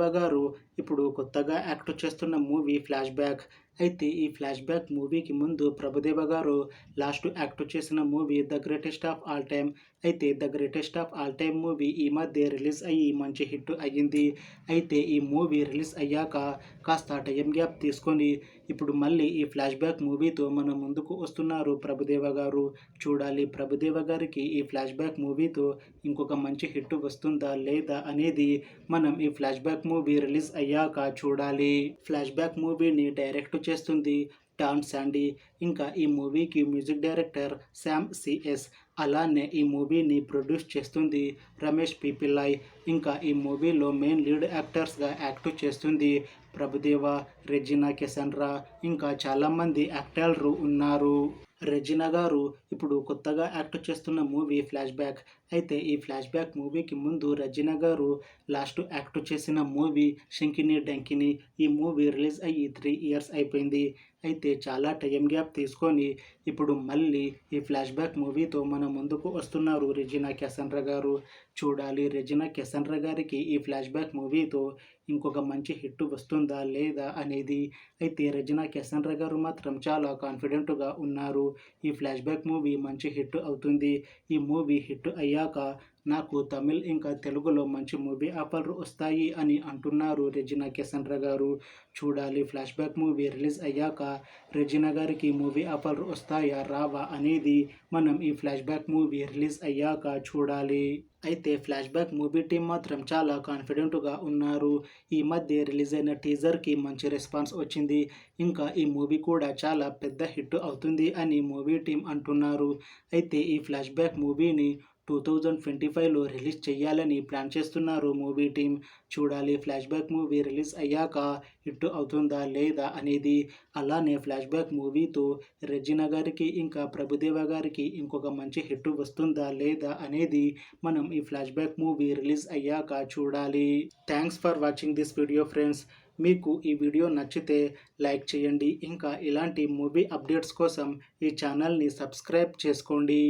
ప్రభుదేవ గారు ఇప్పుడు కొత్తగా యాక్ట్ చేస్తున్న మూవీ ఫ్లాష్ బ్యాక్. అయితే ఈ ఫ్లాష్ బ్యాక్ మూవీకి ముందు ప్రభుదేవ గారు లాస్ట్ యాక్ట్ చేసిన movie the greatest of all time. అయితే the greatest of all time movie ఈ మధ్య రిలీజ్ అయ్యి మంచి హిట్ అయ్యింది. అయితే ఈ మూవీ రిలీజ్ అయ్యాక కాస్త టైం గ్యాప్ తీసుకొని ఇప్పుడు మళ్ళీ ఈ ఫ్లాష్ బ్యాక్ మూవీతో మన ముందుకు వస్తున్నారు ప్రభుదేవ గారు. చూడాలి ప్రభుదేవ గారికి ఈ ఫ్లాష్ బ్యాక్ మూవీతో ఇంకొక మంచి హిట్ వస్తుందా లేదా అనేది మనం ఈ ఫ్లాష్ బ్యాక్ మూవీ రిలీజ్ అయ్యాక చూడాలి. ఫ్లాష్ బ్యాక్ మూవీని డైరెక్ట్ చేస్తుంది టామ్ శాండీ. ఇంకా ఈ మూవీకి మ్యూజిక్ డైరెక్టర్ శామ్ సిఎస్. అలానే ఈ మూవీని ప్రొడ్యూస్ చేస్తుంది రమేష్ పి పిల్లాయ్. ఇంకా ఈ మూవీలో మెయిన్ లీడ్ యాక్టర్స్గా యాక్ట్ చేస్తుంది ప్రభుదేవ, రెజినా కెసండ్రా, ఇంకా చాలామంది యాక్టర్లు ఉన్నారు. రెజినా గారు ఇప్పుడు కొత్తగా యాక్ట్ చేస్తున్న మూవీ ఫ్లాష్ బ్యాక్. అయితే ఈ ఫ్లాష్ బ్యాక్ మూవీకి ముందు రెజినా గారు లాస్ట్ యాక్ట్ చేసిన మూవీ శంకిని డంకిని. ఈ మూవీ రిలీజ్ అయ్యి 3 ఇయర్స్ అయిపోయింది. అయితే చాలా టైం గ్యాప్ తీసుకొని ఇప్పుడు మళ్ళీ ఈ ఫ్లాష్ బ్యాక్ మూవీతో మన ముందుకు వస్తున్నారు రెజినా కెసండ్రా గారు. చూడాలి రెజినా కెసండ్రా గారికి ఈ ఫ్లాష్ బ్యాక్ మూవీతో ఇంకొక మంచి హిట్ వస్తుందా లేదా అనేది. అయితే రెజినా కెసండ్రా గారు మాత్రం చాలా కాన్ఫిడెంట్గా ఉన్నారు. ఈ ఫ్లాష్ బ్యాక్ మూవీ మంచి హిట్ అవుతుంది. ఈ మూవీ హిట్ అయ్యాక నాకు తమిళ్ ఇంకా తెలుగులో మంచి మూవీ ఆఫర్లు వస్తాయి అని అంటున్నారు రెజినా కెసండ్రా గారు. చూడాలి ఫ్లాష్ బ్యాక్ మూవీ రిలీజ్ అయ్యాక రెజినా గారికి మూవీ ఆఫర్లు వస్తాయా రావా అనేది మనం ఈ ఫ్లాష్ బ్యాక్ మూవీ రిలీజ్ అయ్యాక చూడాలి. అయితే ఫ్లాష్ బ్యాక్ మూవీ టీం మాత్రం చాలా కాన్ఫిడెంట్గా ఉన్నారు. ఈ మధ్య రిలీజ్ అయిన టీజర్కి మంచి రెస్పాన్స్ వచ్చింది. ఇంకా ఈ మూవీ కూడా చాలా పెద్ద హిట్ అవుతుంది అని మూవీ టీం అంటున్నారు. అయితే ఈ ఫ్లాష్ బ్యాక్ మూవీని 2025లో రిలీజ్ చేయాలని ప్లాన్ చేస్తున్నారు మూవీ టీం. చూడాలి ఫ్లాష్ బ్యాక్ మూవీ రిలీజ్ అయ్యాక హిట్ అవుతుందా లేదా అనేది. అలానే ఫ్లాష్ బ్యాక్ మూవీతో రెజినా గారికి ఇంకా ప్రభుదేవ గారికి ఇంకొక మంచి హిట్ వస్తుందా లేదా అనేది మనం ఈ ఫ్లాష్ బ్యాక్ మూవీ రిలీజ్ అయ్యాక చూడాలి. Thanks for watching this video friends. మీకు ఈ వీడియో నచ్చితే లైక్ చేయండి. ఇంకా ఇలాంటి మూవీ అప్డేట్స్ కోసం ఈ ఛానల్ని సబ్స్క్రైబ్ చేసుకోండి.